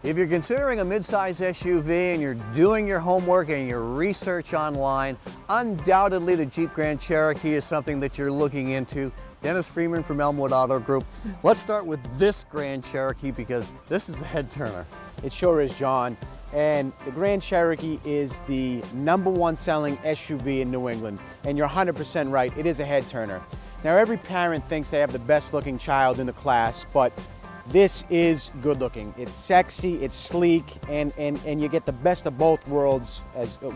If you're considering a midsize SUV and you're doing your homework and your research online, undoubtedly the Jeep Grand Cherokee is something that you're looking into. Dennis Freeman from Elmwood Auto Group. Let's start with this Grand Cherokee because this is a head turner. It sure is, John. And the Grand Cherokee is the #1 selling SUV in New England. And you're 100% right, it is a head turner. Now every parent thinks they have the best looking child in the class, but this is good looking. It's sexy, it's sleek, and you get the best of both worlds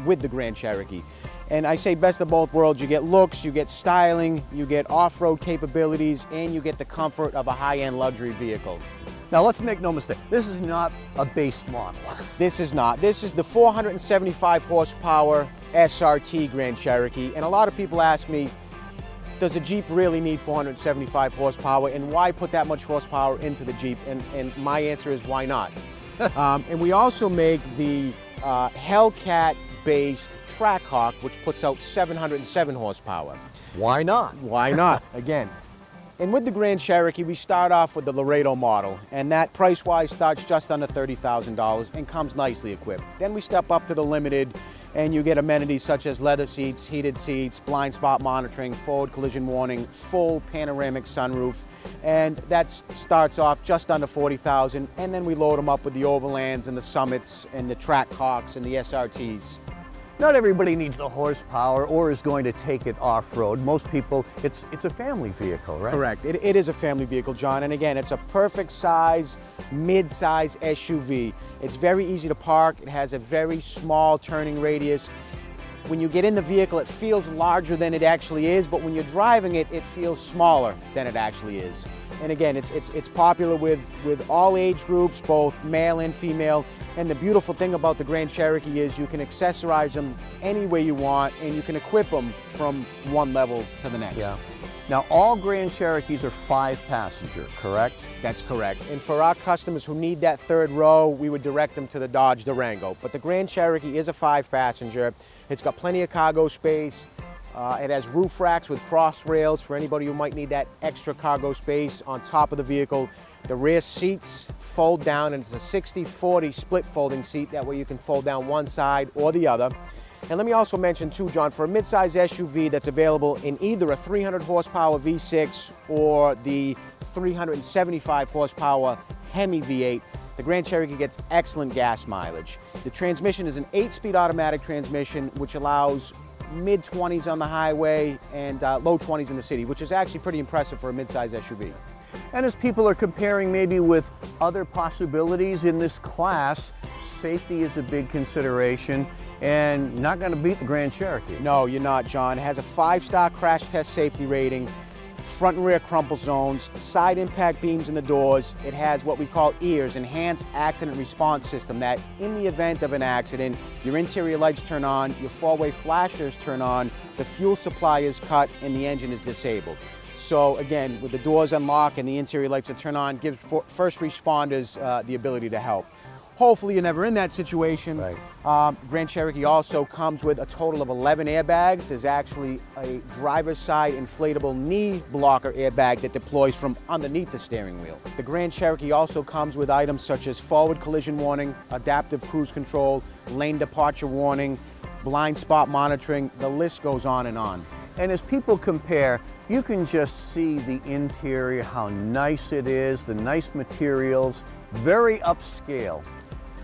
with the Grand Cherokee. And I say best of both worlds, you get looks, you get styling, you get off-road capabilities, and you get the comfort of a high-end luxury vehicle. Now let's make no mistake, this is not a base model. This is not. This is the 475 horsepower SRT Grand Cherokee, and a lot of people ask me, does a Jeep really need 475 horsepower, and why put that much horsepower into the Jeep? And my answer is why not? And we also make the Hellcat-based Trackhawk, which puts out 707 horsepower. Why not? Why not? Again. And with the Grand Cherokee, we start off with the Laredo model, and that price-wise starts just under $30,000 and comes nicely equipped. Then we step up to the Limited, and you get amenities such as leather seats, heated seats, blind spot monitoring, forward collision warning, full panoramic sunroof, and that starts off just under $40,000, and then we load them up with the Overlands and the Summits and the Trackhawks and the SRTs. Not everybody needs the horsepower or is going to take it off-road. Most people, it's a family vehicle, right? Correct. It is a family vehicle, John, and again, it's a perfect size, mid-size SUV. It's very easy to park. It has a very small turning radius. When you get in the vehicle, it feels larger than it actually is, but when you're driving it, it feels smaller than it actually is. And again, it's popular with all age groups, both male and female. And the beautiful thing about the Grand Cherokee is you can accessorize them any way you want, and you can equip them from one level to the next. Yeah. Now, all Grand Cherokees are 5-passenger, correct? That's correct. And for our customers who need that third row, we would direct them to the Dodge Durango. But the Grand Cherokee is a 5-passenger. It's got plenty of cargo space. It has roof racks with cross rails for anybody who might need that extra cargo space on top of the vehicle. The rear seats fold down, and it's a 60-40 split folding seat. That way you can fold down one side or the other. And let me also mention too, John, for a midsize SUV that's available in either a 300 horsepower V6 or the 375 horsepower Hemi V8, the Grand Cherokee gets excellent gas mileage. The transmission is an 8-speed automatic transmission, which allows mid-20s on the highway and low 20s in the city, which is actually pretty impressive for a midsize SUV. And as people are comparing maybe with other possibilities in this class, safety is a big consideration, and not going to beat the Grand Cherokee. No, you're not, John. It has a 5-star crash test safety rating, front and rear crumple zones, side impact beams in the doors. It has what we call EARS, Enhanced Accident Response System, that in the event of an accident, your interior lights turn on, your four-way flashers turn on, the fuel supply is cut, and the engine is disabled. So again, with the doors unlock and the interior lights are turned on, gives first responders the ability to help. Hopefully you're never in that situation. Right. Grand Cherokee also comes with a total of 11 airbags. There's actually a driver's side inflatable knee blocker airbag that deploys from underneath the steering wheel. The Grand Cherokee also comes with items such as forward collision warning, adaptive cruise control, lane departure warning, blind spot monitoring, the list goes on and on. And as people compare, you can just see the interior, how nice it is, the nice materials, very upscale.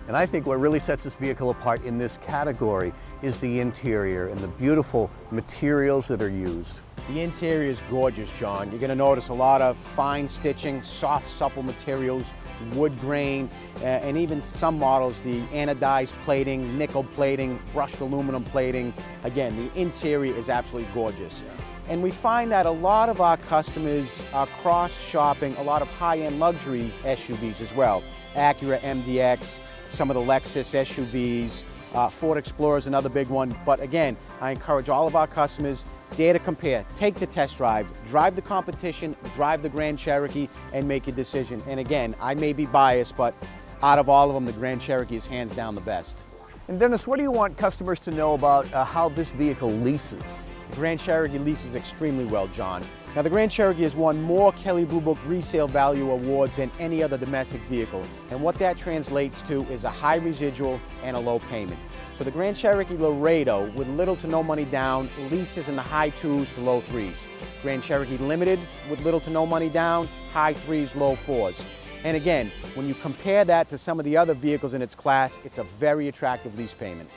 And I think what really sets this vehicle apart in this category is the interior and the beautiful materials that are used. The interior is gorgeous, John. You're going to notice a lot of fine stitching, soft, supple materials, wood grain, and even some models, the anodized plating, nickel plating, brushed aluminum plating. Again, the interior is absolutely gorgeous. And we find that a lot of our customers are cross-shopping a lot of high-end luxury SUVs as well. Acura MDX, some of the Lexus SUVs, Ford Explorer is another big one. But again, I encourage all of our customers, dare to compare, take the test drive the competition, drive the Grand Cherokee, and make your decision. And again, I may be biased, but out of all of them, the Grand Cherokee is hands down the best. And Dennis, what do you want customers to know about how this vehicle leases? The Grand Cherokee leases extremely well, John. Now, the Grand Cherokee has won more Kelley Blue Book resale value awards than any other domestic vehicle. And what that translates to is a high residual and a low payment. So the Grand Cherokee Laredo, with little to no money down, leases in the high 2s to low 3s. Grand Cherokee Limited, with little to no money down, high 3s, low 4s. And again, when you compare that to some of the other vehicles in its class, it's a very attractive lease payment.